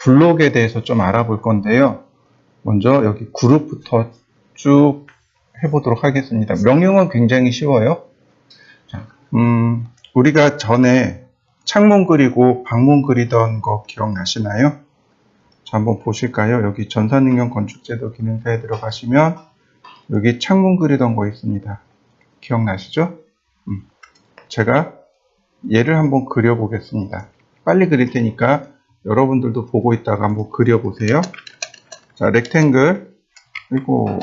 블록에 대해서 좀 알아볼 건데요. 먼저 여기 그룹부터 쭉 해보도록 하겠습니다. 명령은 굉장히 쉬워요. 자, 우리가 전에 창문 그리고 방문 그리던 거 기억나시나요? 자, 한번 보실까요? 여기 전산응용 건축제도 기능사에 들어가시면 여기 창문 그리던 거 있습니다. 기억나시죠? 제가 얘를 한번 그려보겠습니다. 빨리 그릴 테니까 여러분들도 보고 있다가 한번 그려보세요. 자, 렉탱글, 그리고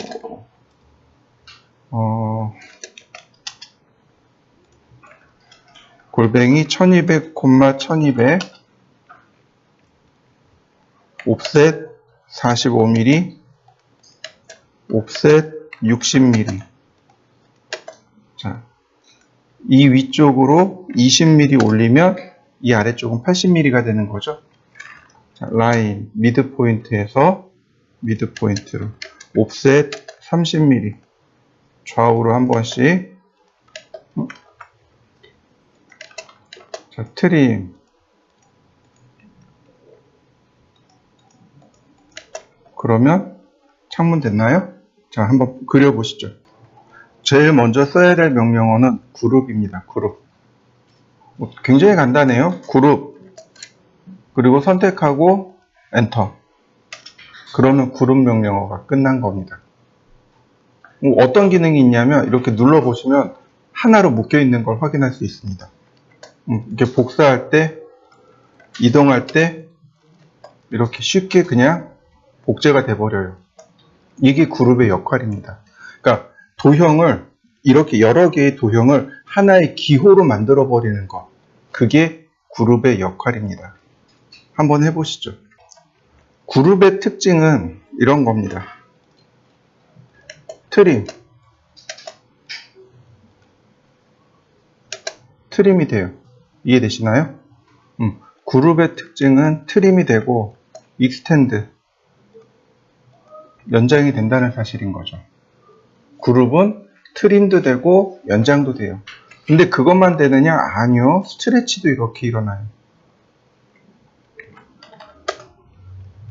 골뱅이 1200, 1200, 옵셋 45mm, 옵셋 60mm. 자, 이 위쪽으로 20mm 올리면 이 아래쪽은 80mm가 되는 거죠. 자, 라인 미드 포인트에서 미드 포인트로 옵셋 30mm 좌우로 한 번씩. 자, 트림 그러면 창문 됐나요? 자, 한번 그려보시죠. 제일 먼저 써야 될 명령어는 그룹입니다. 그룹. 굉장히 간단해요. 그룹. 그리고 선택하고 엔터. 그러면 그룹 명령어가 끝난 겁니다. 어떤 기능이 있냐면 이렇게 눌러보시면 하나로 묶여 있는 걸 확인할 수 있습니다. 이렇게 복사할 때, 이동할 때 이렇게 쉽게 그냥 복제가 돼버려요. 이게 그룹의 역할입니다. 그러니까 도형을 이렇게 여러 개의 도형을 하나의 기호로 만들어 버리는 것, 그게 그룹의 역할입니다. 한번 해보시죠. 그룹의 특징은 이런 겁니다. 트림이 돼요. 이해되시나요? 그룹의 특징은 트림이 되고 익스텐드, 연장이 된다는 사실인 거죠. 그룹은 트림도 되고 연장도 돼요. 근데 그것만 되느냐? 아니요. 스트레치도 이렇게 일어나요.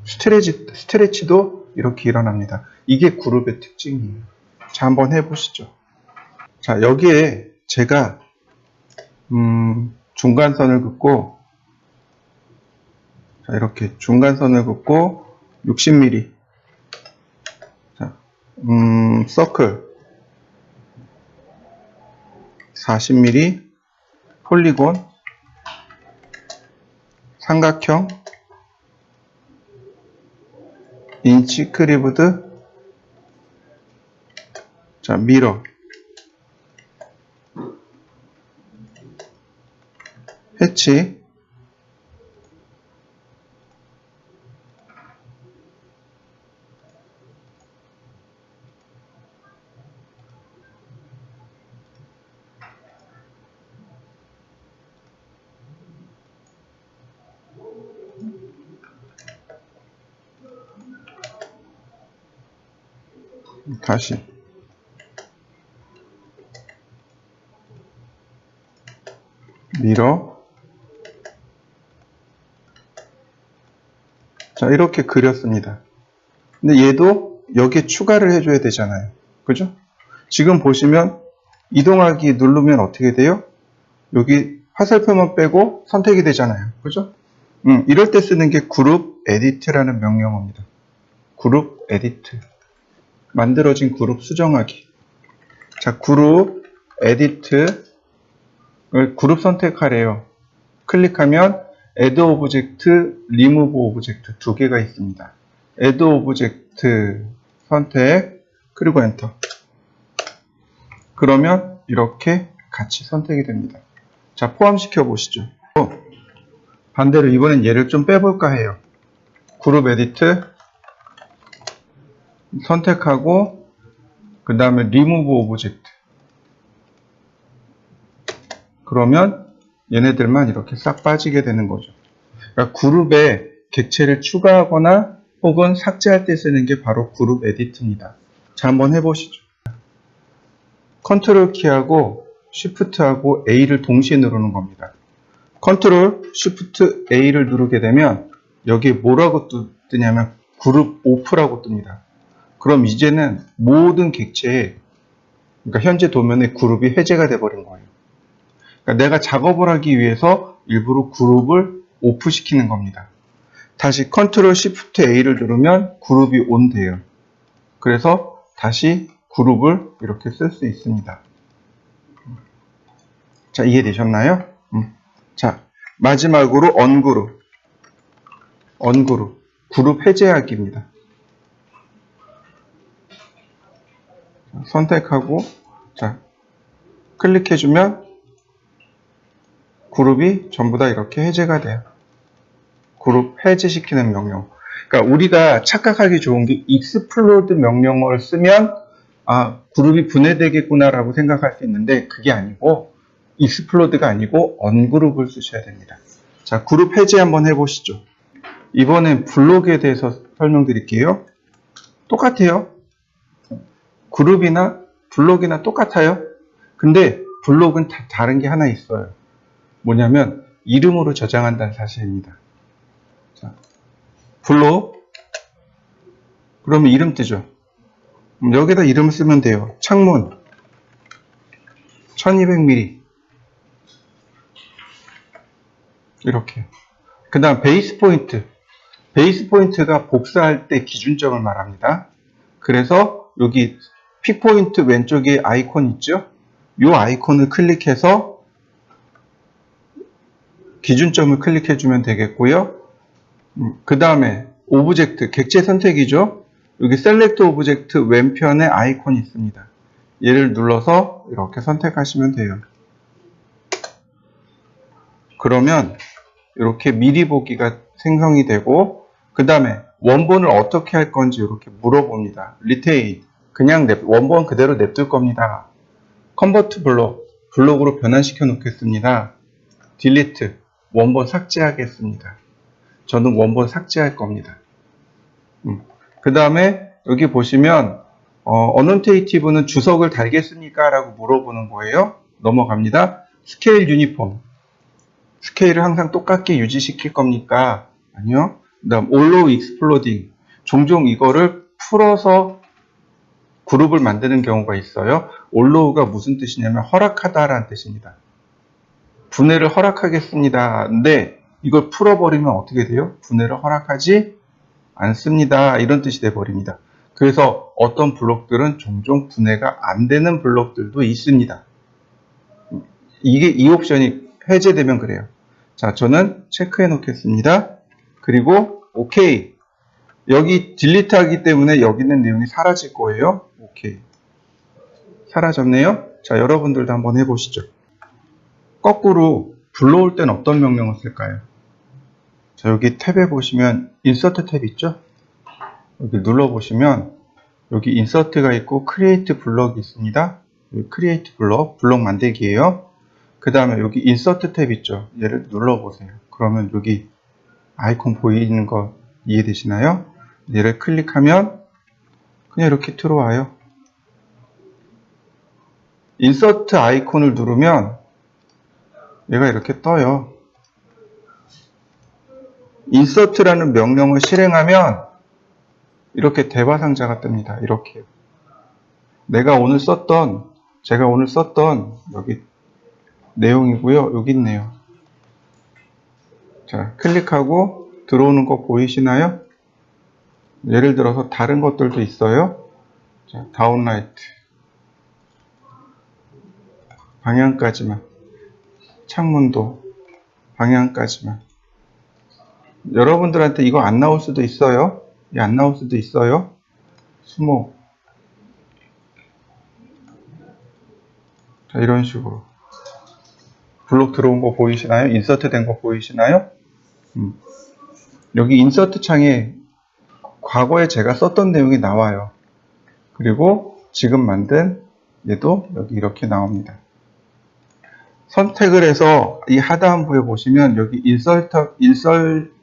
스트레치도 이렇게 일어납니다. 이게 그룹의 특징이에요. 자, 한번 해보시죠. 자, 여기에 제가 중간선을 긋고, 자, 이렇게 중간선을 긋고 60mm. 자, 서클 40mm, 폴리곤, 삼각형, 인치 크리브드, 자, 미러, 해치, 다시 미러. 자, 이렇게 그렸습니다. 근데 얘도 여기에 추가를 해줘야 되잖아요. 그죠? 지금 보시면 이동하기 누르면 어떻게 돼요? 여기 화살표만 빼고 선택이 되잖아요. 그죠? 이럴 때 쓰는 게 그룹 에디트라는 명령어입니다. 그룹 에디트. 만들어진 그룹 수정하기. 자, 그룹 에디트, 그룹 선택하래요. 클릭하면 Add 오브젝트, Remove 오브젝트 두 개가 있습니다. Add 오브젝트 선택, 그리고 엔터. 그러면 이렇게 같이 선택이 됩니다. 자, 포함시켜 보시죠. 반대로 이번엔 얘를 좀 빼볼까 해요. 그룹 에디트 선택하고 그 다음에 Remove 오브젝트. 그러면 얘네들만 이렇게 싹 빠지게 되는 거죠. 그러니까 그룹에 객체를 추가하거나 혹은 삭제할 때 쓰는 게 바로 그룹 에디트입니다. 자, 한번 해보시죠. 컨트롤 키하고 쉬프트하고 A를 동시에 누르는 겁니다. 컨트롤 쉬프트 A를 누르게 되면 여기에 뭐라고 뜨냐면 그룹 오프라고 뜹니다. 그럼 이제는 모든 객체에, 그러니까 현재 도면의 그룹이 해제가 돼버린 거예요. 그러니까 내가 작업을 하기 위해서 일부러 그룹을 오프시키는 겁니다. 다시 컨트롤 시프트 A를 누르면 그룹이 온 돼요. 그래서 다시 그룹을 이렇게 쓸 수 있습니다. 자, 이해되셨나요? 자, 마지막으로 언그룹. 그룹 해제하기입니다. 선택하고, 자, 클릭해주면 그룹이 전부 다 이렇게 해제가 돼요. 그룹 해제시키는 명령. 그러니까 우리가 착각하기 좋은 게 explode 명령어를 쓰면 그룹이 분해되겠구나라고 생각할 수 있는데 그게 아니고 explode가 아니고 ungroup을 쓰셔야 됩니다. 자, 그룹 해제 한번 해보시죠. 이번엔 블록에 대해서 설명드릴게요. 똑같아요. 그룹이나 블록이나 똑같아요. 근데 블록은 다른 게 하나 있어요. 뭐냐면 이름으로 저장한다는 사실입니다. 자, 블록, 그러면 이름 뜨죠. 여기다 이름을 쓰면 돼요. 창문 1200mm 이렇게. 그 다음 베이스 포인트. 베이스 포인트가 복사할 때 기준점을 말합니다. 그래서 여기 픽 포인트 왼쪽에 아이콘 있죠? 이 아이콘을 클릭해서 기준점을 클릭해 주면 되겠고요. 그 다음에 오브젝트, 객체 선택이죠. 여기 셀렉트 오브젝트 왼편에 아이콘이 있습니다. 얘를 눌러서 이렇게 선택하시면 돼요. 그러면 이렇게 미리 보기가 생성이 되고, 그 다음에 원본을 어떻게 할 건지 이렇게 물어봅니다. 리테인, 그냥 원본 그대로 냅둘 겁니다. 컨버트 블록으로 변환시켜 놓겠습니다. 딜리트, 원본 삭제하겠습니다. 저는 원본 삭제할 겁니다. 그 다음에 여기 보시면 어넌테이티브는 주석을 달겠습니까? 라고 물어보는 거예요. 넘어갑니다. 스케일 유니폼, 스케일을 항상 똑같게 유지시킬 겁니까? 아니요. 그 다음 allow exploding, 종종 이거를 풀어서 그룹을 만드는 경우가 있어요. allow가 무슨 뜻이냐면 허락하다라는 뜻입니다. 분해를 허락하겠습니다. 근데 이걸 풀어버리면 어떻게 돼요? 분해를 허락하지 않습니다. 이런 뜻이 돼버립니다. 그래서 어떤 블록들은 종종 분해가 안 되는 블록들도 있습니다. 이 옵션이 해제되면 그래요. 자, 저는 체크해 놓겠습니다. 그리고 OK. 여기 딜리트 하기 때문에 여기 있는 내용이 사라질 거예요. OK. 사라졌네요. 자, 여러분들도 한번 해보시죠. 거꾸로 불러올 땐 어떤 명령을 쓸까요? 자, 여기 탭에 보시면 인서트 탭 있죠? 여기 눌러보시면 여기 인서트가 있고 크리에이트 블럭이 있습니다. 여기 크리에이트 블럭 만들기예요. 그 다음에 여기 인서트 탭 있죠? 얘를 눌러보세요. 그러면 여기 아이콘 보이는 거 이해되시나요? 얘를 클릭하면 그냥 이렇게 들어와요. 인서트 아이콘을 누르면 얘가 이렇게 떠요. 인서트라는 명령을 실행하면 이렇게 대화 상자가 뜹니다. 이렇게. 제가 오늘 썼던 여기 내용이고요. 여기 있네요. 자, 클릭하고 들어오는 거 보이시나요? 예를 들어서 다른 것들도 있어요. 자, 다운라이트. 방향까지만. 창문도 방향까지만. 여러분들한테 이거 안 나올 수도 있어요. 안 나올 수도 있어요. 수목. 자, 이런 식으로. 블록 들어온 거 보이시나요? 인서트 된 거 보이시나요? 여기 인서트 창에 과거에 제가 썼던 내용이 나와요. 그리고 지금 만든 얘도 여기 이렇게 나옵니다. 선택을 해서 이 하단부에 보시면 여기 인설션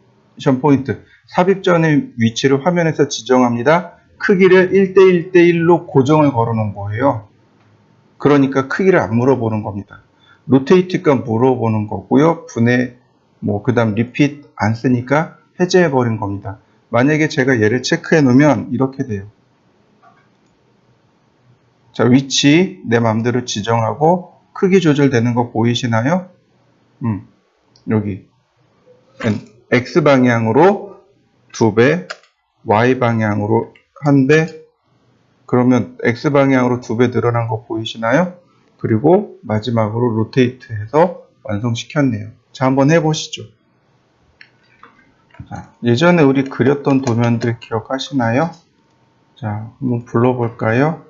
포인트, 삽입전의 위치를 화면에서 지정합니다. 크기를 1대1대1로 고정을 걸어 놓은 거예요. 그러니까 크기를 안 물어보는 겁니다. 로테이트가 물어보는 거고요. 분해, 그 다음 리핏 안 쓰니까 해제해 버린 겁니다. 만약에 제가 얘를 체크해 놓으면 이렇게 돼요. 자, 위치 내 마음대로 지정하고 크기 조절되는 거 보이시나요? 여기 X 방향으로 2배, Y 방향으로 1배, 그러면 X 방향으로 2배 늘어난 거 보이시나요? 그리고 마지막으로 로테이트 해서 완성시켰네요. 자, 한번 해보시죠. 자, 예전에 우리 그렸던 도면들 기억하시나요? 자, 한번 불러볼까요?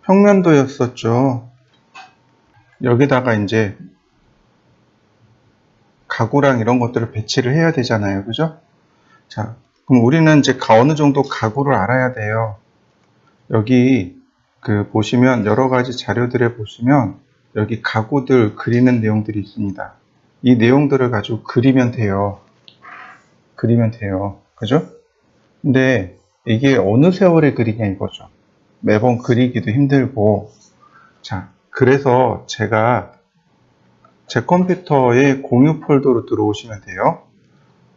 평면도였었죠. 여기다가 이제 가구랑 이런 것들을 배치를 해야 되잖아요. 그죠? 자, 그럼 우리는 이제 어느 정도 가구를 알아야 돼요. 여기 보시면 여러 가지 자료들에 보시면 여기 가구들 그리는 내용들이 있습니다. 이 내용들을 가지고 그리면 돼요. 그죠? 근데 이게 어느 세월에 그리냐 이거죠. 매번 그리기도 힘들고. 자, 그래서 제가 제 컴퓨터에 공유 폴더로 들어오시면 돼요.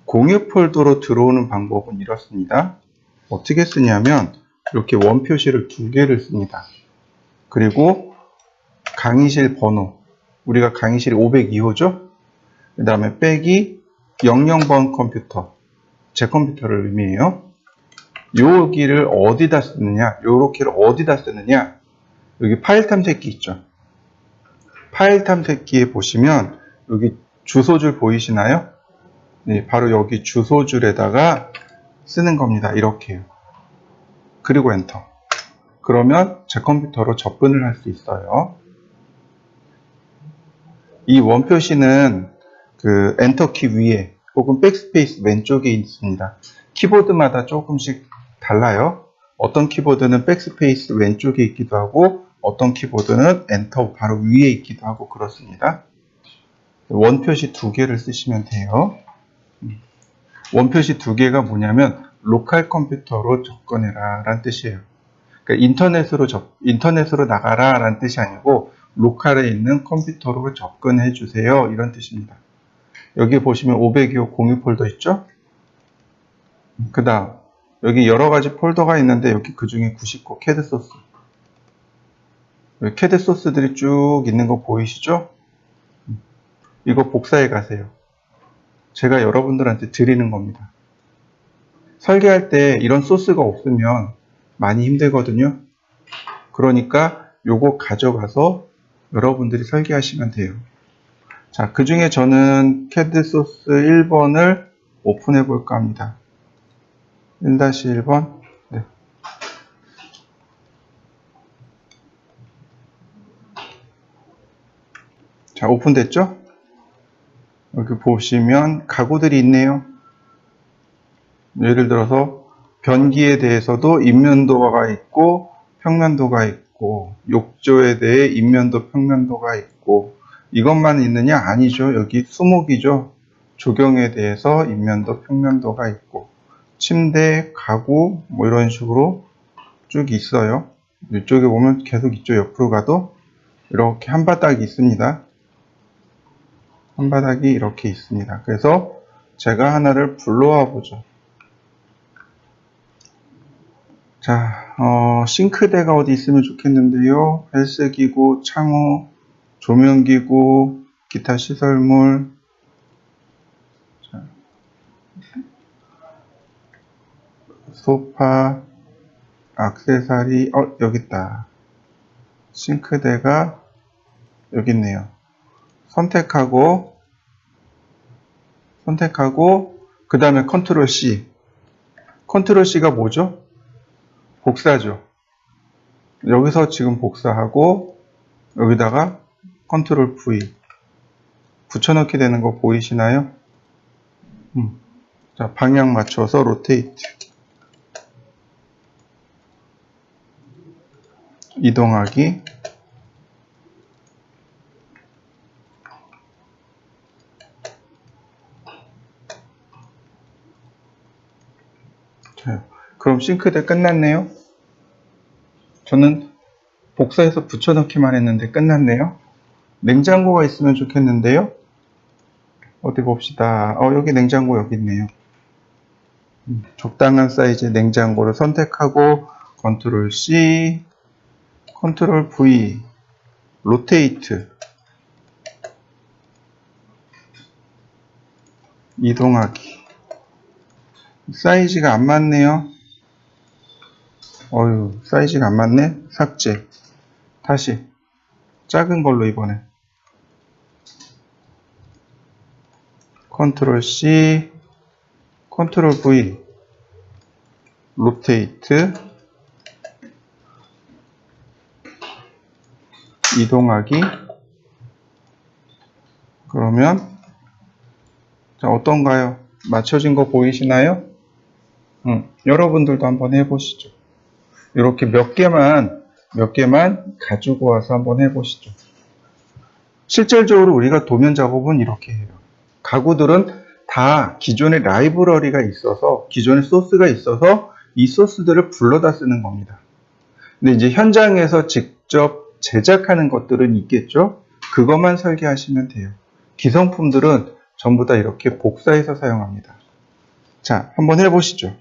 공유 폴더로 들어오는 방법은 이렇습니다. 어떻게 쓰냐면 이렇게 원 표시를 2개를 씁니다. 그리고 강의실 번호, 우리가 강의실이 502호죠? 그 다음에 빼기 00번 컴퓨터, 제 컴퓨터를 의미해요. 여기를 어디다 쓰느냐, 요렇게를 어디다 쓰느냐, 여기 파일 탐색기 있죠? 파일 탐색기에 보시면 여기 주소줄 보이시나요? 네, 바로 여기 주소줄에다가 쓰는 겁니다. 이렇게요. 그리고 엔터. 그러면 제 컴퓨터로 접근을 할 수 있어요. 이 원표시는 엔터 키 위에 혹은 백스페이스 왼쪽에 있습니다. 키보드마다 조금씩 달라요. 어떤 키보드는 백스페이스 왼쪽에 있기도 하고 어떤 키보드는 엔터 바로 위에 있기도 하고 그렇습니다. 원표시 2개를 쓰시면 돼요. 원표시 2개가 뭐냐면 로컬 컴퓨터로 접근해라 라는 뜻이에요. 그러니까 인터넷으로 나가라 라는 뜻이 아니고 로컬에 있는 컴퓨터로 접근해 주세요 이런 뜻입니다. 여기 보시면 502호 공유 폴더 있죠? 그 다음 여기 여러 가지 폴더가 있는데 여기 그 중에 99 캐드 소스, 여기 캐드 소스들이 쭉 있는 거 보이시죠? 이거 복사해 가세요. 제가 여러분들한테 드리는 겁니다. 설계할 때 이런 소스가 없으면 많이 힘들거든요. 그러니까 요거 가져가서 여러분들이 설계하시면 돼요. 자, 그 중에 저는 캐드 소스 1번을 오픈해 볼까 합니다. 1-1번. 네. 자, 오픈됐죠? 여기 보시면 가구들이 있네요. 예를 들어서 변기에 대해서도 인면도가 있고 평면도가 있고 욕조에 대해 인면도 평면도가 있고 이것만 있느냐? 아니죠. 여기 수목이죠. 조경에 대해서 인면도 평면도가 있고 침대, 가구 뭐 이런 식으로 쭉 있어요. 이쪽에 보면 계속 있죠. 옆으로 가도 이렇게 한 바닥이 있습니다. 한 바닥이 이렇게 있습니다. 그래서 제가 하나를 불러와 보죠. 자, 싱크대가 어디 있으면 좋겠는데요. 헬스기구, 창호, 조명기구, 기타 시설물. 자, 소파, 액세서리, 여기 있다. 싱크대가 여기 있네요. 선택하고, 그 다음에 컨트롤 C. 컨트롤 C가 뭐죠? 복사죠. 여기서 지금 복사하고, 여기다가 컨트롤 V. 붙여넣기 되는 거 보이시나요? 자, 방향 맞춰서 로테이트. 이동하기. 자, 그럼 싱크대 끝났네요. 저는 복사해서 붙여넣기만 했는데 끝났네요. 냉장고가 있으면 좋겠는데요. 어디 봅시다. 여기 냉장고 여기 있네요. 적당한 사이즈의 냉장고를 선택하고 컨트롤 C, 컨트롤 V, 로테이트, 이동하기. 사이즈가 안 맞네요. 사이즈가 안 맞네. 삭제. 다시 작은 걸로 이번에 컨트롤 C, 컨트롤 V, 로테이트, 이동하기. 그러면 자, 어떤가요? 맞춰진 거 보이시나요? 여러분들도 한번 해보시죠. 이렇게 몇 개만 가지고 와서 한번 해보시죠. 실질적으로 우리가 도면 작업은 이렇게 해요. 가구들은 다 기존의 라이브러리가 있어서, 기존의 소스가 있어서 이 소스들을 불러다 쓰는 겁니다. 근데 이제 현장에서 직접 제작하는 것들은 있겠죠? 그것만 설계하시면 돼요. 기성품들은 전부 다 이렇게 복사해서 사용합니다. 자, 한번 해보시죠.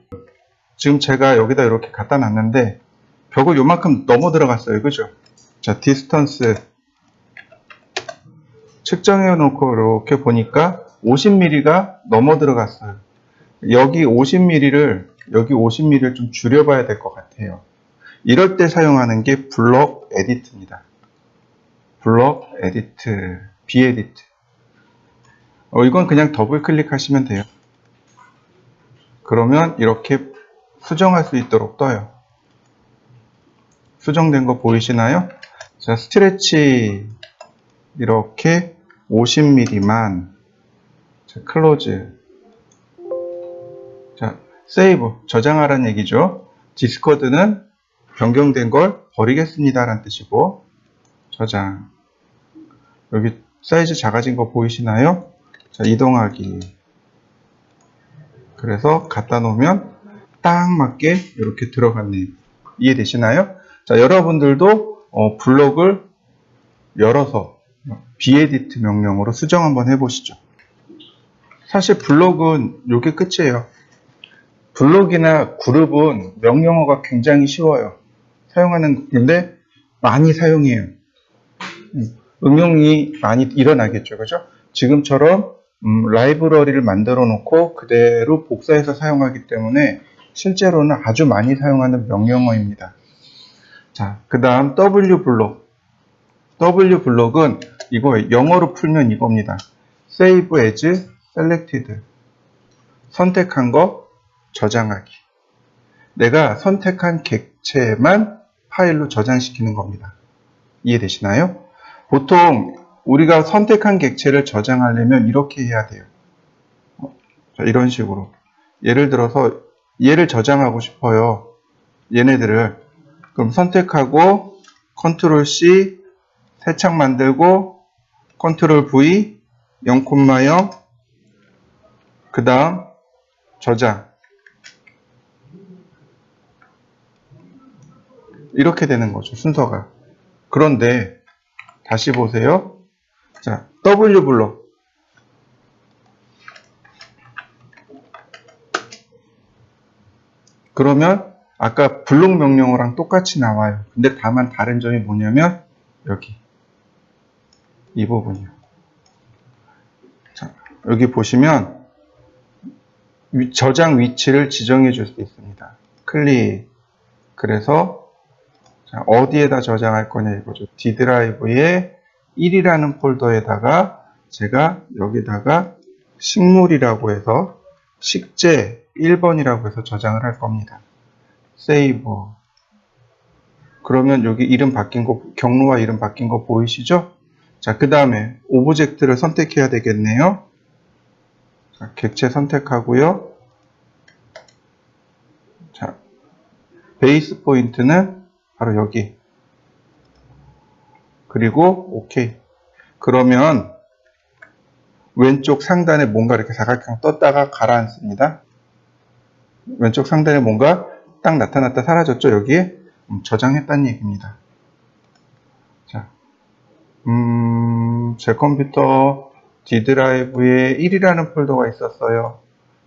지금 제가 여기다 이렇게 갖다 놨는데 벽을 요만큼 넘어 들어갔어요. 그죠? 자, 디스턴스 측정해 놓고 이렇게 보니까 50mm가 넘어 들어갔어요. 여기 50mm를 좀 줄여봐야 될 것 같아요. 이럴 때 사용하는 게 블록 에디트입니다. 블록 에디트, 비에디트. 이건 그냥 더블 클릭하시면 돼요. 그러면 이렇게 수정할 수 있도록 떠요. 수정된 거 보이시나요? 자, 스트레치 이렇게 50mm만. 자, 클로즈. 자, 세이브, 저장하라는 얘기죠. 디스코드는 변경된 걸 버리겠습니다 라는 뜻이고, 저장. 여기 사이즈 작아진 거 보이시나요? 자, 이동하기. 그래서 갖다 놓으면 딱 맞게 이렇게 들어갔네요. 이해되시나요? 자, 여러분들도 블록을 열어서 비에디트 명령으로 수정 한번 해보시죠. 사실 블록은 이게 끝이에요. 블록이나 그룹은 명령어가 굉장히 쉬워요. 사용하는 건데 많이 사용해요. 응용이 많이 일어나겠죠. 그죠? 지금처럼 라이브러리를 만들어 놓고 그대로 복사해서 사용하기 때문에 실제로는 아주 많이 사용하는 명령어입니다. 자, 그 다음 W 블록. W 블록은 이거 영어로 풀면 이겁니다. Save as selected. 선택한 거 저장하기. 내가 선택한 객체만 파일로 저장시키는 겁니다. 이해되시나요? 보통 우리가 선택한 객체를 저장하려면 이렇게 해야 돼요. 자, 이런 식으로. 예를 들어서 얘를 저장하고 싶어요. 얘네들을. 그럼 선택하고 컨트롤 C 새 창 만들고 컨트롤 V 0,0 그 다음 저장. 이렇게 되는 거죠. 순서가. 그런데 다시 보세요. 자, W 블록. 그러면 아까 블록 명령어랑 똑같이 나와요. 근데 다만 다른 점이 뭐냐면 여기 이 부분이요. 자, 여기 보시면 저장 위치를 지정해 줄 수 있습니다. 클릭. 그래서 자, 어디에다 저장할 거냐 이거죠. D 드라이브에 1이라는 폴더에다가 제가 여기다가 식물이라고 해서 식재 1번이라고 해서 저장을 할 겁니다. 세이브. 그러면 여기 이름 바뀐 거, 경로와 이름 바뀐 거 보이시죠? 자, 그 다음에 오브젝트를 선택해야 되겠네요. 자, 객체 선택하고요. 자, 베이스 포인트는 바로 여기. 그리고 OK. 그러면 왼쪽 상단에 뭔가 이렇게 사각형 떴다가 가라앉습니다. 왼쪽 상단에 뭔가 딱 나타났다 사라졌죠? 여기에 저장했다는 얘기입니다. 자, 제 컴퓨터 D 드라이브에 1이라는 폴더가 있었어요.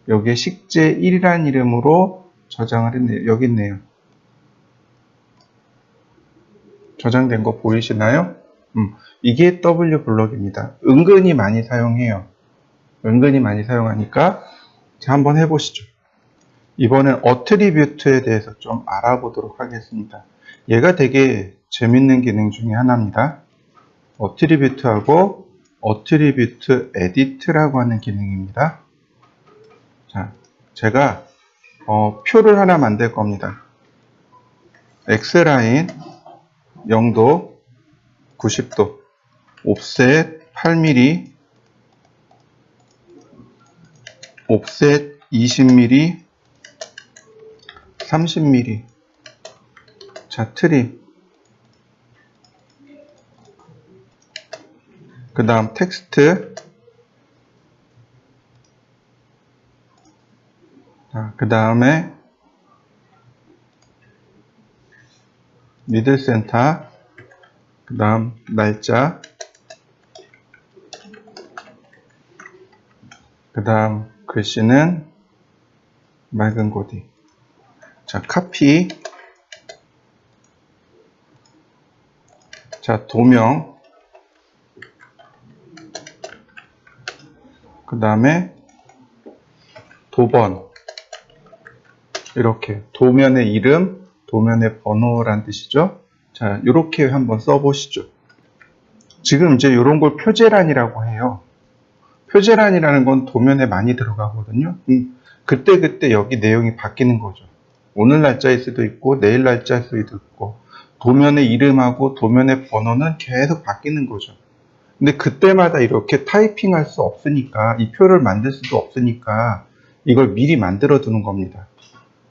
여기에 식재 1이라는 이름으로 저장을 했네요. 여기 있네요. 저장된 거 보이시나요? 이게 W 블럭입니다. 은근히 많이 사용해요. 은근히 많이 사용하니까 자, 한번 해보시죠. 이번엔 어트리뷰트에 대해서 좀 알아보도록 하겠습니다. 얘가 되게 재밌는 기능 중에 하나입니다. 어트리뷰트하고 어트리뷰트 에디트라고 하는 기능입니다. 자, 제가 표를 하나 만들 겁니다. X라인 0도 90도 옵셋 8mm 옵셋 20mm 30mm 자 트림 그 다음 텍스트 그 다음에 미들 센터 그 다음 날짜 그 다음 글씨는 맑은 고디 자 카피 자 도명 그 다음에 도번 이렇게 도면의 이름 도면의 번호란 뜻이죠. 자 이렇게 한번 써보시죠. 지금 이제 이런 걸 표제란이라고 해요. 표제란이라는 건 도면에 많이 들어가거든요. 그때 여기 내용이 바뀌는 거죠. 오늘 날짜일 수도 있고 내일 날짜일 수도 있고 도면의 이름하고 도면의 번호는 계속 바뀌는 거죠. 근데 그때마다 이렇게 타이핑할 수 없으니까 이 표를 만들 수도 없으니까 이걸 미리 만들어 두는 겁니다.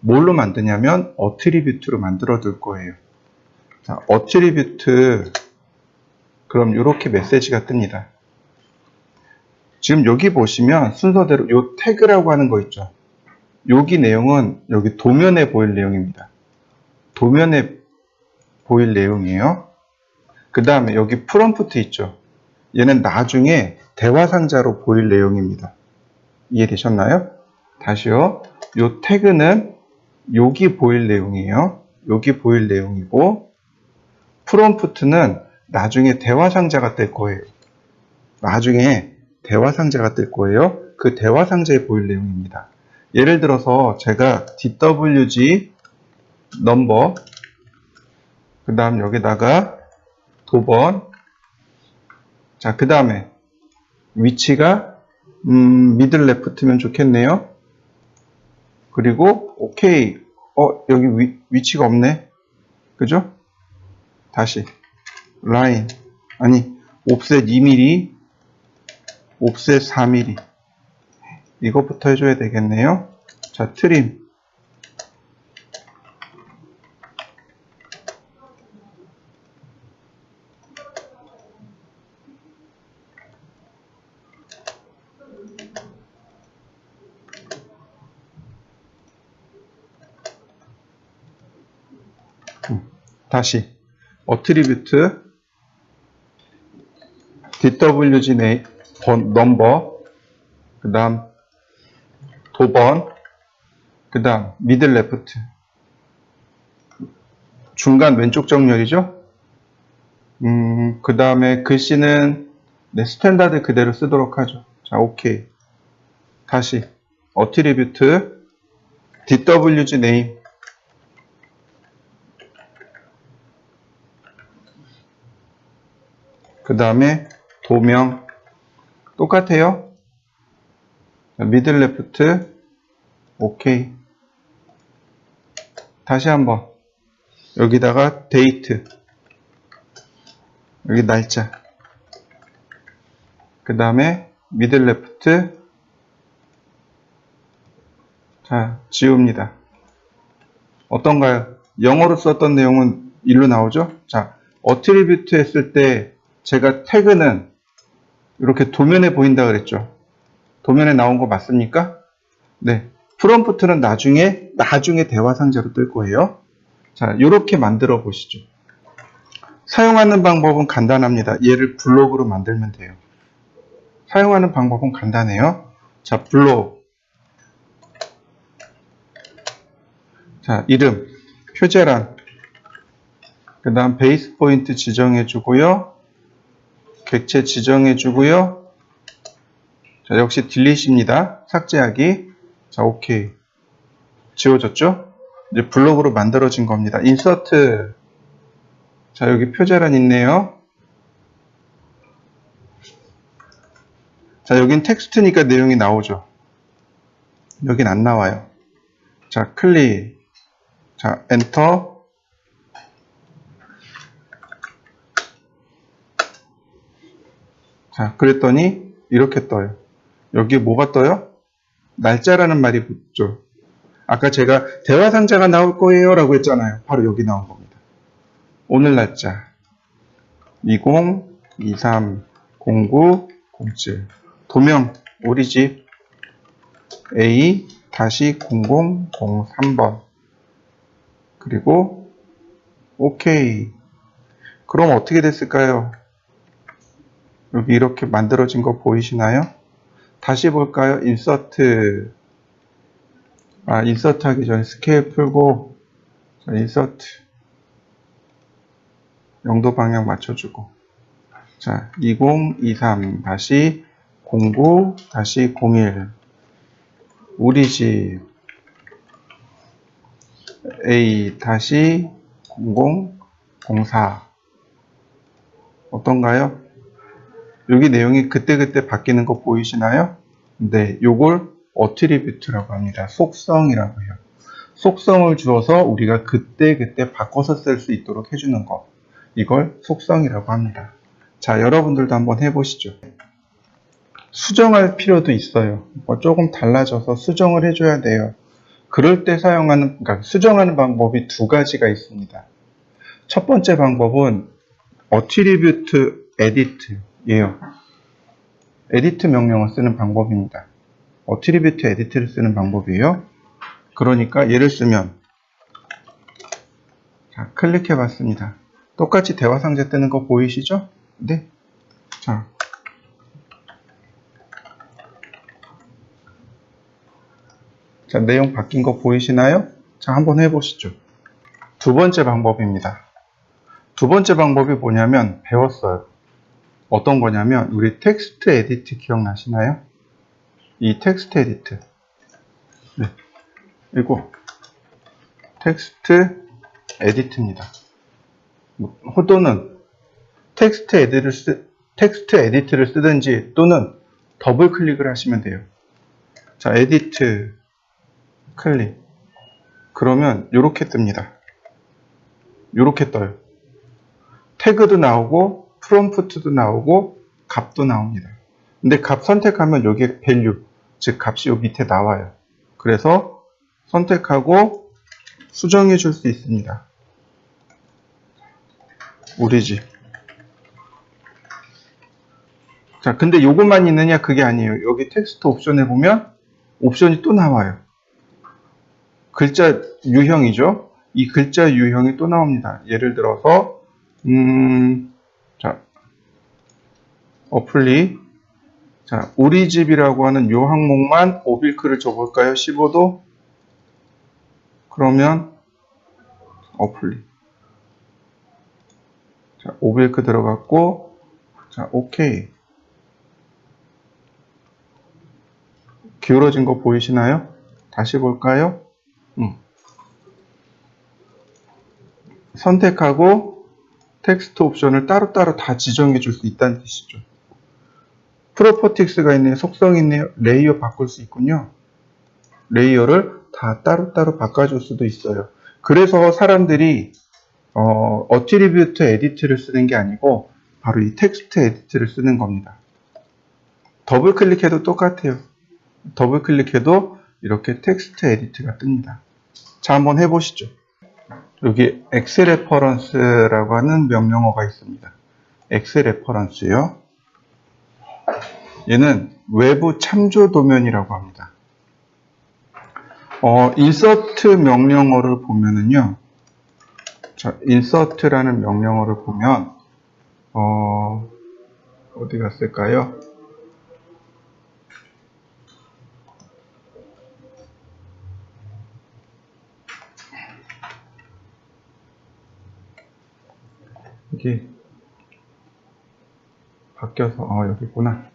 뭘로 만드냐면 어트리뷰트로 만들어 둘 거예요. 자, 어트리뷰트 그럼 이렇게 메시지가 뜹니다. 지금 여기 보시면 순서대로 요 태그라고 하는 거 있죠. 여기 내용은 여기 도면에 보일 내용입니다. 도면에 보일 내용이에요. 그 다음에 여기 프롬프트 있죠. 얘는 나중에 대화 상자로 보일 내용입니다. 이해되셨나요? 다시요. 요 태그는 여기 보일 내용이에요. 여기 보일 내용이고 프롬프트는 나중에 대화 상자가 뜰 거예요. 나중에 대화 상자가 뜰 거예요. 그 대화 상자에 보일 내용입니다. 예를 들어서 제가 DWG 넘버 그 다음 여기다가 도번 자 그 다음에 위치가 미들 레프트면 좋겠네요. 그리고 오케이 여기 위치가 없네. 그죠? 다시 라인 아니 옵셋 2mm 옵셋 4mm 이것부터 해줘야 되겠네요. 자 트림 다시 어트리뷰트 DWG 넘버 그 다음 도번 그 다음 미들 레프트 중간 왼쪽 정렬이죠. 그 다음에 글씨는 스탠다드 그대로 쓰도록 하죠. 자 오케이 다시 어트리뷰트 DWG 네임 그 다음에 도명 똑같아요. 미들 레프트 오케이 다시 한번 여기다가 데이트 여기 날짜 그 다음에 미들 레프트 자 지웁니다. 어떤가요? 영어로 썼던 내용은 일로 나오죠? 자 어트리뷰트 했을 때 제가 태그는 이렇게 도면에 보인다 그랬죠? 도면에 나온 거 맞습니까? 네. 프롬프트는 나중에 대화 상자로 뜰 거예요. 자, 이렇게 만들어 보시죠. 사용하는 방법은 간단합니다. 얘를 블록으로 만들면 돼요. 사용하는 방법은 간단해요. 자, 블록. 자, 이름, 표제란. 그 다음 베이스 포인트 지정해 주고요. 객체 지정해 주고요. 자, 역시 딜릿입니다. 삭제하기. 자, 오케이. 지워졌죠? 이제 블록으로 만들어진 겁니다. 인서트. 자, 여기 표제란 있네요. 자, 여긴 텍스트니까 내용이 나오죠. 여긴 안 나와요. 자, 클릭. 자, 엔터. 자, 그랬더니 이렇게 떠요. 여기 뭐가 떠요? 날짜라는 말이 붙죠. 아까 제가 대화 상자가 나올 거예요 라고 했잖아요. 바로 여기 나온 겁니다. 오늘 날짜 20-23-09-07. 도명 우리 집 A-0003번. 그리고 OK. 그럼 어떻게 됐을까요? 여기 이렇게 만들어진 거 보이시나요? 다시 볼까요? 인서트. 인서트 하기 전에 스케일 풀고, 자, 인서트. 영도 방향 맞춰주고. 자, 2023-09-01. 우리 집 A-0004. 어떤가요? 여기 내용이 그때그때 바뀌는 거 보이시나요? 네, 요걸 어트리뷰트라고 합니다. 속성이라고 해요. 속성을 주어서 우리가 그때그때 바꿔서 쓸 수 있도록 해주는 거. 이걸 속성이라고 합니다. 자, 여러분들도 한번 해보시죠. 수정할 필요도 있어요. 조금 달라져서 수정을 해줘야 돼요. 그럴 때 사용하는, 그러니까 수정하는 방법이 두 가지가 있습니다. 첫 번째 방법은 attribute edit예요. edit 명령을 쓰는 방법입니다. attribute edit를 쓰는 방법이에요. 그러니까 예를 쓰면, 자, 클릭해 봤습니다. 똑같이 대화 상자 뜨는 거 보이시죠? 네. 자, 내용 바뀐 거 보이시나요? 자, 한번 해보시죠. 두 번째 방법입니다. 두 번째 방법이 뭐냐면 배웠어요. 어떤 거냐면 우리 텍스트 에디트 기억나시나요? 이 텍스트 에디트. 네. 이거 텍스트 에디트입니다. 또는 텍스트 에디트를 쓰든지 또는 더블 클릭을 하시면 돼요. 자, 에디트 클릭. 그러면 이렇게 뜹니다. 이렇게 떠요. 태그도 나오고 프롬프트도 나오고 값도 나옵니다. 근데 값 선택하면 여기에 value, 즉 값이 요 밑에 나와요. 그래서 선택하고 수정해 줄 수 있습니다. 우리 집. 자, 근데 요것만 있느냐? 그게 아니에요. 여기 텍스트 옵션에 보면 옵션이 또 나와요. 글자 유형이죠. 이 글자 유형이 또 나옵니다. 예를 들어서 자, 어플리. 자, 우리 집이라고 하는 요 항목만 오빌크를 줘볼까요? 15도. 그러면 어플리. 자, 오빌크 들어갔고, 자, 오케이. 기울어진 거 보이시나요? 다시 볼까요? 선택하고 텍스트 옵션을 따로따로 다 지정해 줄 수 있다는 뜻이죠. 프로퍼틱스가 있네요. 속성이 있네요. 레이어 바꿀 수 있군요. 레이어를 다 따로따로 바꿔줄 수도 있어요. 그래서 사람들이 어트리뷰트 에디트를 쓰는 게 아니고 바로 이 텍스트 에디트를 쓰는 겁니다. 더블 클릭해도 똑같아요. 더블 클릭해도 이렇게 텍스트 에디트가 뜹니다. 자, 한번 해보시죠. 여기 엑스레퍼런스라고 하는 명령어가 있습니다. 엑스레퍼런스요. 얘는 외부 참조 도면이라고 합니다. 인서트 명령어를 보면은요. 자, 인서트라는 명령어를 보면 어디 갔을까요? 여기 바뀌어서 여기 있구나.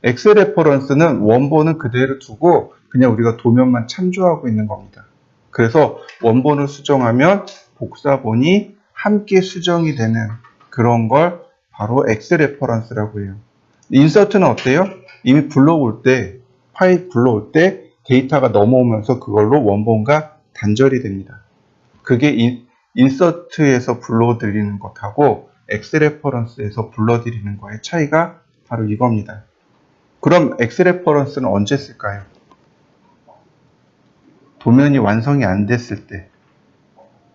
X 레퍼런스는 원본은 그대로 두고 그냥 우리가 도면만 참조하고 있는 겁니다. 그래서 원본을 수정하면 복사본이 함께 수정이 되는 그런 걸 바로 X 레퍼런스라고 해요. 인서트는 어때요? 이미 불러올 때, 파일 불러올 때 데이터가 넘어오면서 그걸로 원본과 단절이 됩니다. 그게 인서트에서 불러드리는 것하고 X 레퍼런스에서 불러드리는 거의 차이가 바로 이겁니다. 그럼 X 레퍼런스는 언제 쓸까요? 도면이 완성이 안 됐을 때.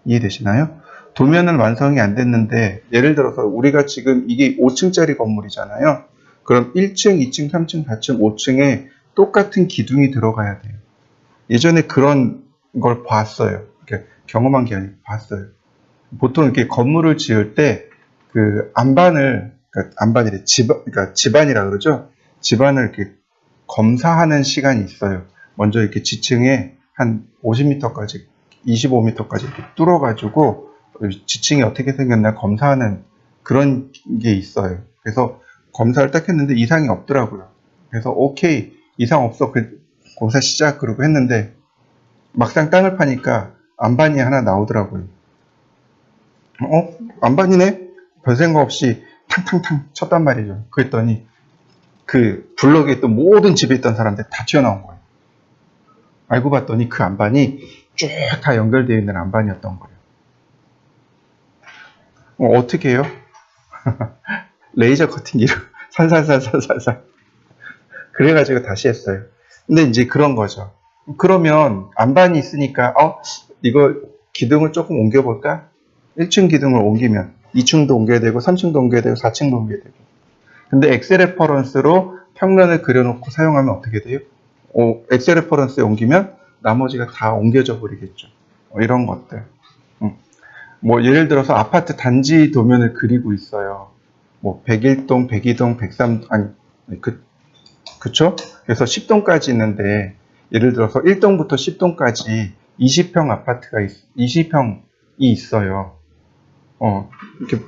이해되시나요? 도면은 완성이 안 됐는데 예를 들어서 우리가 지금 이게 5층짜리 건물이잖아요. 그럼 1층, 2층, 3층, 4층, 5층에 똑같은 기둥이 들어가야 돼요. 예전에 그런 걸 봤어요. 이렇게 경험한 게 아니고 봤어요. 보통 이렇게 건물을 지을 때 그 안반을, 그러니까 안반이래, 그러니까 집안이라 그러죠. 집안을 이렇게 검사하는 시간이 있어요. 먼저 이렇게 지층에 한 50m까지, 25m까지 이렇게 뚫어가지고 지층이 어떻게 생겼나 검사하는 그런 게 있어요. 그래서 검사를 딱 했는데 이상이 없더라고요. 그래서 오케이, 이상 없어. 공사 시작. 그러고 했는데 막상 땅을 파니까 안반이 하나 나오더라고요. 안반이네? 별 생각 없이 탕탕탕 쳤단 말이죠. 그랬더니 그 블럭에 있던 모든 집에 있던 사람들 다 튀어나온 거예요. 알고 봤더니 그 안반이 쭉 다 연결되어 있는 안반이었던 거예요. 어떻게 해요? 레이저 커팅기로 살살살살살살 그래가지고 다시 했어요. 근데 이제 그런 거죠. 그러면 안반이 있으니까 이거 기둥을 조금 옮겨볼까? 1층 기둥을 옮기면 2층도 옮겨야 되고 3층도 옮겨야 되고 4층도 옮겨야 되고. 근데 엑셀 레퍼런스로 평면을 그려놓고 사용하면 어떻게 돼요? 엑셀 레퍼런스에 옮기면 나머지가 다 옮겨져 버리겠죠. 이런 것들. 뭐 예를 들어서 아파트 단지 도면을 그리고 있어요. 뭐 101동, 102동, 103, 그쵸? 그래서 10동까지 있는데 예를 들어서 1동부터 10동까지 20평 아파트가 20평이 있어요.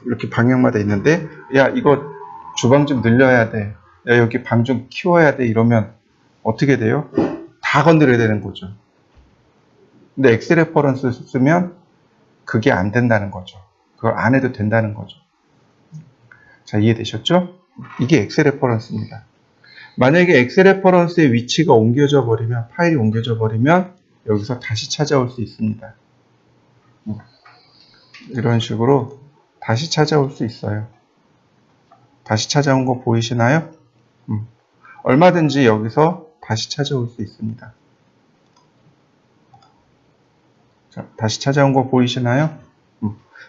이렇게 방향마다 있는데 야 이거 주방 좀 늘려야 돼. 야 여기 방 좀 키워야 돼. 이러면 어떻게 돼요? 다 건드려야 되는 거죠. 근데 엑셀 레퍼런스 쓰면 그게 안 된다는 거죠. 그걸 안 해도 된다는 거죠. 자, 이해되셨죠? 이게 엑셀 레퍼런스입니다. 만약에 엑셀 레퍼런스의 위치가 옮겨져 버리면, 파일이 옮겨져 버리면 여기서 다시 찾아올 수 있습니다. 이런 식으로 다시 찾아올 수 있어요. 다시 찾아온 거 보이시나요? 얼마든지 여기서 다시 찾아올 수 있습니다. 자, 다시 찾아온 거 보이시나요?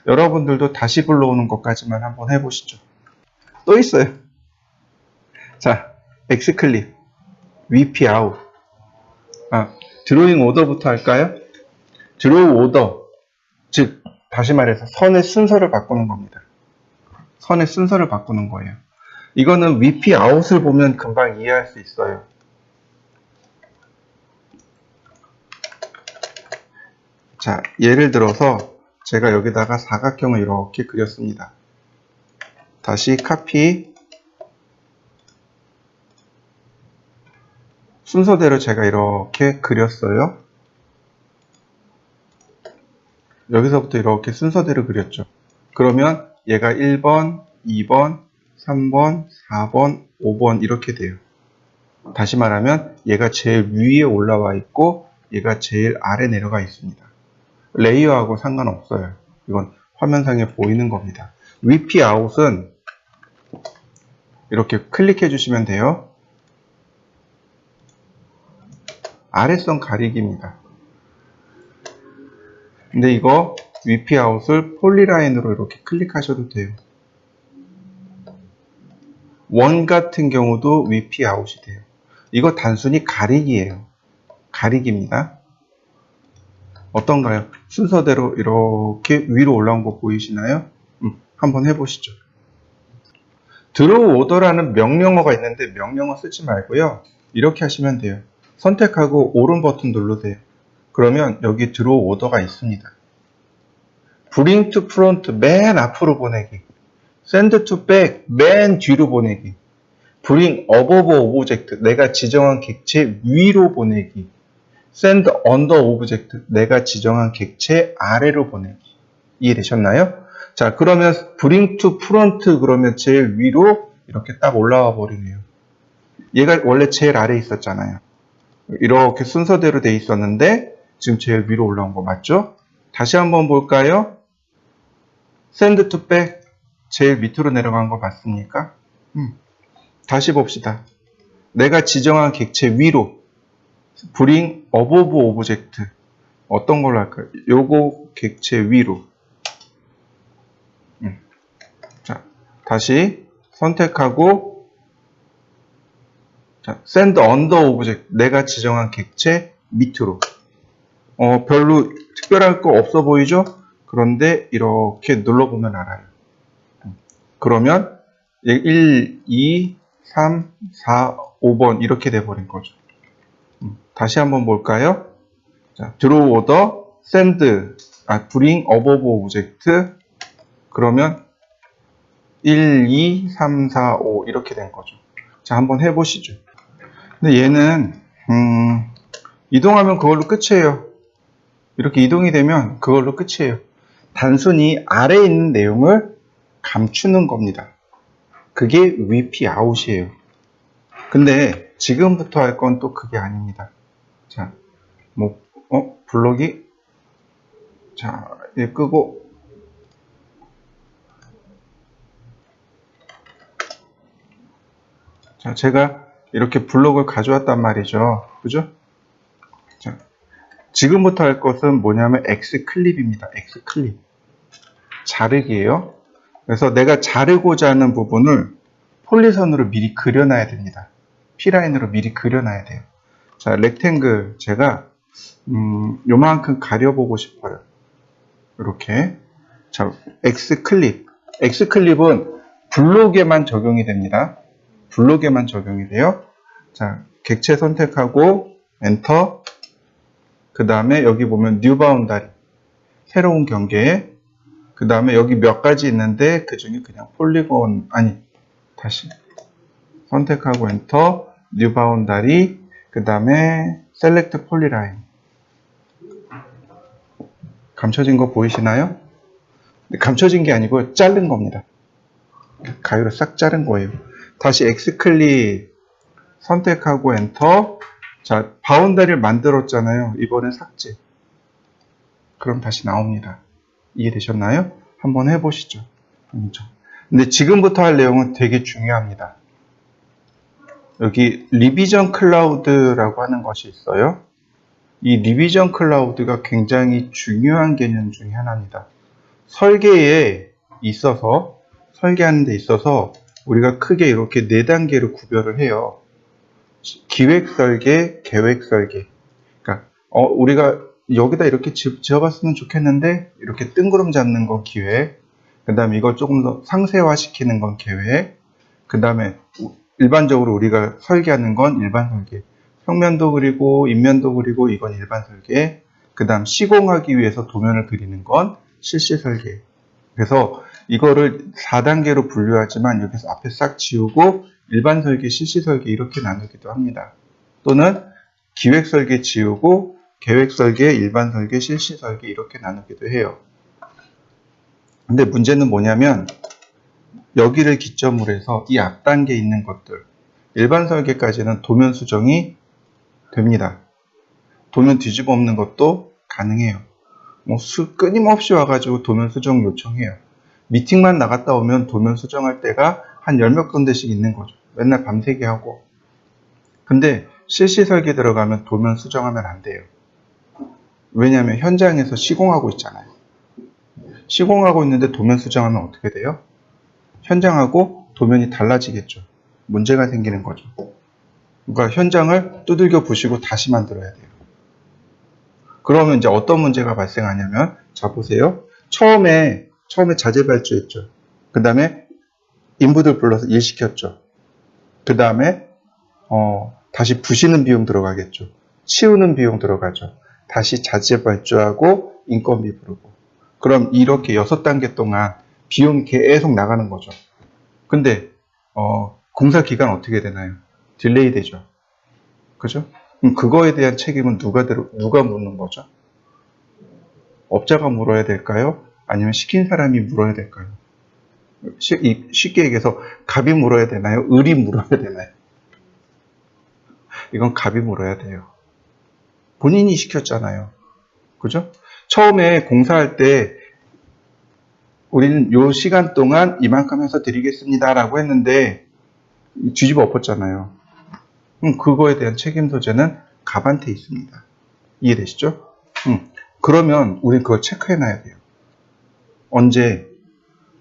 여러분들도 다시 불러오는 것까지만 한번 해보시죠. 또 있어요. 자, X클릭, VP 아웃. 드로잉 오더부터 할까요? 드로우 오더, 즉 다시 말해서 선의 순서를 바꾸는 겁니다. 선의 순서를 바꾸는 거예요. 이거는 VP 아웃을 보면 금방 이해할 수 있어요. 자, 예를 들어서 제가 여기다가 사각형을 이렇게 그렸습니다. 다시 카피, 순서대로 제가 이렇게 그렸어요. 여기서부터 이렇게 순서대로 그렸죠. 그러면 얘가 1번, 2번, 3번, 4번, 5번 이렇게 돼요. 다시 말하면 얘가 제일 위에 올라와 있고 얘가 제일 아래 내려가 있습니다. 레이어하고 상관없어요. 이건 화면상에 보이는 겁니다. VP 아웃은 이렇게 클릭해 주시면 돼요. 아래선 가리기입니다. 근데 이거 VP 아웃을 폴리라인으로 이렇게 클릭하셔도 돼요. 원 같은 경우도 VP 아웃이 돼요. 이거 단순히 가리기예요. 가리기입니다. 어떤가요? 순서대로 이렇게 위로 올라온 거 보이시나요? 한번 해보시죠. 드로우 오더라는 명령어가 있는데 명령어 쓰지 말고요. 이렇게 하시면 돼요. 선택하고 오른 버튼 누르세요. 그러면 여기 드로우 오더가 있습니다. bring to front 맨 앞으로 보내기. send to back 맨 뒤로 보내기. bring above object 내가 지정한 객체 위로 보내기. send under object 내가 지정한 객체 아래로 보내기. 이해되셨나요? 자, 그러면 bring to front 그러면 제일 위로 이렇게 딱 올라와 버리네요. 얘가 원래 제일 아래에 있었잖아요. 이렇게 순서대로 돼 있었는데 지금 제일 위로 올라온 거 맞죠? 다시 한번 볼까요? send to back 제일 밑으로 내려간 거 맞습니까? 다시 봅시다. 내가 지정한 객체 위로 bring above object 어떤 걸로 할까요? 요거 객체 위로. 자, 다시 선택하고 자, send under object 내가 지정한 객체 밑으로. 별로 특별할 거 없어 보이죠? 그런데 이렇게 눌러보면 알아요. 그러면 1, 2, 3, 4, 5번 이렇게 돼버린 거죠. 다시 한번 볼까요? 자, draw order, send, bring above object 그러면 1, 2, 3, 4, 5 이렇게 된 거죠. 자, 한번 해보시죠. 근데 얘는 이동하면 그걸로 끝이에요. 이렇게 이동이 되면 그걸로 끝이에요. 단순히 아래에 있는 내용을 감추는 겁니다. 그게 VP 아웃이에요. 근데 지금부터 할 건 또 그게 아닙니다. 자, 블록이 자, 얘 끄고 자, 제가 이렇게 블록을 가져왔단 말이죠. 그죠? 자, 지금부터 할 것은 뭐냐면 X클립입니다. X클립. 자르기예요. 그래서 내가 자르고자 하는 부분을 폴리선으로 미리 그려놔야 됩니다. P라인으로 미리 그려놔야 돼요. 자, 렉탱글 제가 요만큼 가려보고 싶어요. 이렇게. 자, X클립. X클립은 블록에만 적용이 됩니다. 블록에만 적용이 돼요. 자, 객체 선택하고 엔터. 그 다음에 여기 보면 뉴 바운다리. 새로운 경계. 그 다음에 여기 몇 가지 있는데 그 중에 그냥 폴리곤 다시 선택하고 엔터 뉴 바운다리 그 다음에 셀렉트 폴리라인 감춰진 거 보이시나요? 감춰진 게 아니고 자른 겁니다. 가위로 싹 자른 거예요. 다시 X클릭 선택하고 엔터. 자, 바운다리를 만들었잖아요. 이번엔 삭제. 그럼 다시 나옵니다. 이해되셨나요? 한번 해보시죠. 근데 지금부터 할 내용은 되게 중요합니다. 여기 리비전 클라우드라고 하는 것이 있어요. 이 리비전 클라우드가 굉장히 중요한 개념 중에 하나입니다. 설계하는 데 있어서 우리가 크게 이렇게 4단계로 구별을 해요. 기획 설계, 계획 설계. 그러니까 우리가 여기다 이렇게 지어봤으면 좋겠는데 이렇게 뜬구름 잡는 건 기획. 그 다음에 이걸 조금 더 상세화 시키는 건 계획. 그 다음에 일반적으로 우리가 설계하는 건 일반 설계. 평면도 그리고 인면도 그리고 이건 일반 설계. 그 다음 시공하기 위해서 도면을 그리는 건 실시 설계. 그래서 이거를 4단계로 분류하지만 여기서 앞에 싹 지우고 일반 설계, 실시 설계 이렇게 나누기도 합니다. 또는 기획 설계 지우고 계획 설계, 일반 설계, 실시 설계 이렇게 나누기도 해요. 근데 문제는 뭐냐면 여기를 기점으로 해서 이 앞단계에 있는 것들 일반 설계까지는 도면 수정이 됩니다. 도면 뒤집어 엎는 것도 가능해요. 끊임없이 와가지고 도면 수정 요청해요. 미팅만 나갔다 오면 도면 수정할 때가 한 10몇 군데씩 있는 거죠. 맨날 밤새게 하고. 근데 실시 설계 들어가면 도면 수정하면 안 돼요. 왜냐하면 현장에서 시공하고 있잖아요. 시공하고 있는데 도면 수정하면 어떻게 돼요? 현장하고 도면이 달라지겠죠. 문제가 생기는 거죠. 그러니까 현장을 두들겨 부시고 다시 만들어야 돼요. 그러면 이제 어떤 문제가 발생하냐면, 자 보세요. 처음에 자재 발주했죠. 그 다음에 인부들 불러서 일 시켰죠. 그 다음에 다시 부시는 비용 들어가겠죠. 치우는 비용 들어가죠. 다시 자재 발주하고 인건비 부르고. 그럼 이렇게 6단계 동안 비용이 계속 나가는 거죠. 근데 공사 기간 어떻게 되나요? 딜레이 되죠. 그죠? 그럼 그거에 대한 책임은 누가 묻는 거죠? 업자가 물어야 될까요? 아니면 시킨 사람이 물어야 될까요? 쉽게 얘기해서 갑이 물어야 되나요? 을이 물어야 되나요? 이건 갑이 물어야 돼요. 본인이 시켰잖아요. 그죠? 처음에 공사할 때 우리는 요 시간 동안 이만큼 해서 드리겠습니다 라고 했는데 뒤집어 엎었잖아요. 그럼 그거에 대한 책임 소재는 갑한테 있습니다. 이해되시죠? 그러면 우린 그걸 체크해놔야 돼요. 언제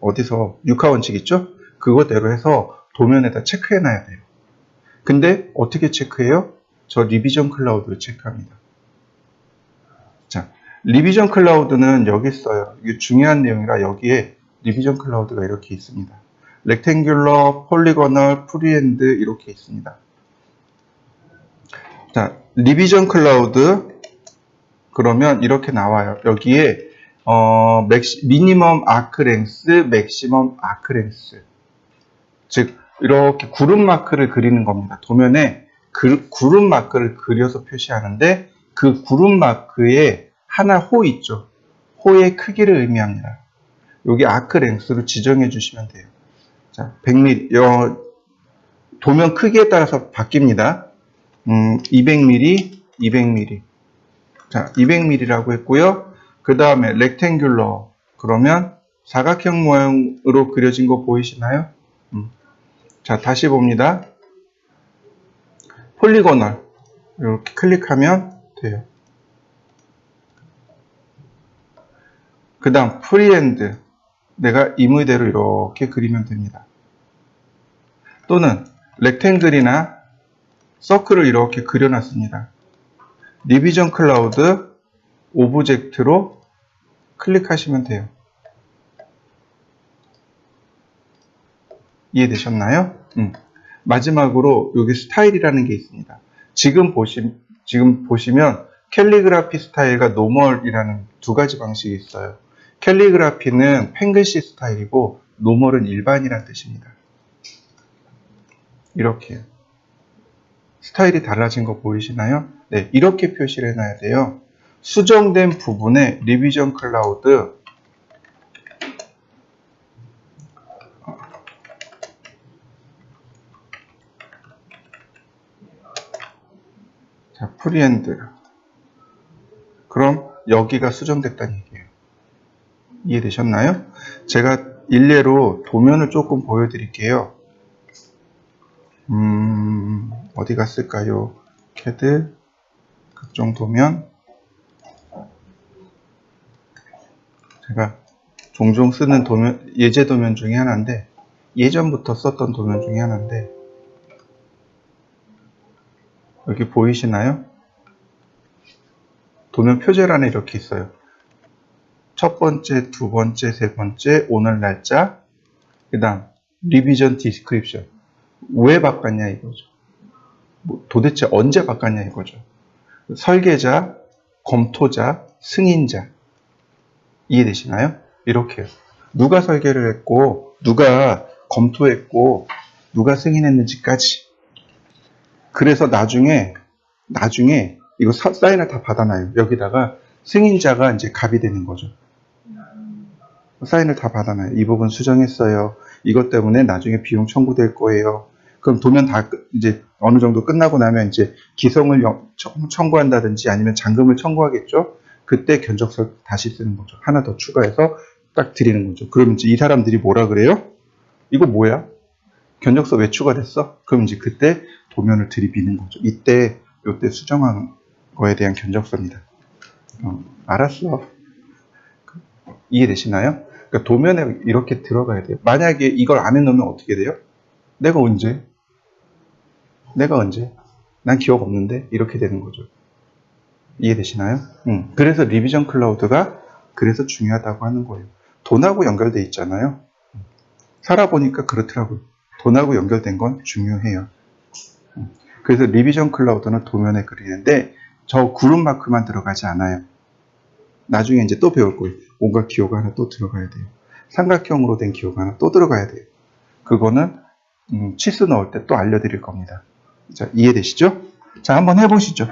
어디서 육하원칙 있죠? 그거대로 해서 도면에다 체크해놔야 돼요. 근데 어떻게 체크해요? 저 리비전 클라우드를 체크합니다. 자, 리비전 클라우드는 여기 있어요. 이게 중요한 내용이라 여기에 리비전 클라우드가 이렇게 있습니다. 렉탱귤러, 폴리거널, 프리핸드 이렇게 있습니다. 자, 리비전 클라우드 그러면 이렇게 나와요. 여기에 미니멈 아크 랭스, 맥시멈 아크 랭스. 즉 이렇게 구름 마크를 그리는 겁니다. 도면에 구름 마크를 그려서 표시하는데 그 구름 마크에 하나 호 있죠. 호의 크기를 의미합니다. 여기 아크 랭스로 지정해 주시면 돼요. 자, 100mm. 도면 크기에 따라서 바뀝니다. 200mm, 200mm. 자, 200mm라고 했고요. 그 다음에 렉탱귤러. 그러면 사각형 모양으로 그려진 거 보이시나요? 자, 다시 봅니다. 폴리고널. 이렇게 클릭하면 돼요. 그 다음 프리핸드. 내가 임의대로 이렇게 그리면 됩니다. 또는 렉탱글이나 서클을 이렇게 그려놨습니다. 리비전 클라우드 오브젝트로 클릭하시면 돼요. 이해되셨나요? 마지막으로 여기 스타일이라는 게 있습니다. 지금 보시면 캘리그라피 스타일과 노멀이라는 두 가지 방식이 있어요. 캘리그라피는 펜글씨 스타일이고 노멀은 일반이라는 뜻입니다. 이렇게 스타일이 달라진 거 보이시나요? 네, 이렇게 표시를 해놔야 돼요. 수정된 부분에 리비전 클라우드 자, 프리핸드. 그럼 여기가 수정됐다는 얘기예요. 이해되셨나요? 제가 일례로 도면을 조금 보여드릴게요. 어디 갔을까요? 캐드, 각종 도면. 제가 종종 쓰는 도면, 예제 도면 중에 하나인데, 예전부터 썼던 도면 중에 하나인데, 여기 보이시나요? 도면 표제란에 이렇게 있어요. 첫 번째, 두 번째, 세 번째, 오늘 날짜, 그 다음, 리비전 디스크립션. 왜 바꿨냐 이거죠. 도대체 언제 바꿨냐 이거죠. 설계자, 검토자, 승인자. 이해되시나요? 이렇게요. 누가 설계를 했고, 누가 검토했고, 누가 승인했는지까지. 그래서 나중에 이거 사인을 다 받아놔요. 여기다가 승인자가 이제 갑이 되는 거죠. 사인을 다 받아놔요. 이 부분 수정했어요. 이것 때문에 나중에 비용 청구될 거예요. 그럼 도면 다 이제 어느 정도 끝나고 나면 이제 기성을 청구한다든지 아니면 잔금을 청구하겠죠. 그때 견적서 다시 쓰는 거죠. 하나 더 추가해서 딱 드리는 거죠. 그럼 이제 이 사람들이 뭐라 그래요? 이거 뭐야? 견적서 왜 추가됐어? 그럼 이제 그때 도면을 들이비는 거죠. 요때 수정한 거에 대한 견적서입니다. 알았어. 이해되시나요? 그러니까 도면에 이렇게 들어가야 돼요. 만약에 이걸 안 해놓으면 어떻게 돼요? 내가 언제? 난 기억 없는데? 이렇게 되는 거죠. 이해되시나요? 그래서 리비전 클라우드가 그래서 중요하다고 하는 거예요. 돈하고 연결돼 있잖아요. 살아보니까 그렇더라고요. 돈하고 연결된 건 중요해요. 그래서 리비전 클라우드는 도면에 그리는데 저 구름 마크만 들어가지 않아요. 나중에 이제 또 배울 거예요. 뭔가 기호가 하나 또 들어가야 돼요. 삼각형으로 된 기호가 하나 또 들어가야 돼요. 그거는 치수 넣을 때 또 알려드릴 겁니다. 자, 이해되시죠? 자, 한번 해보시죠.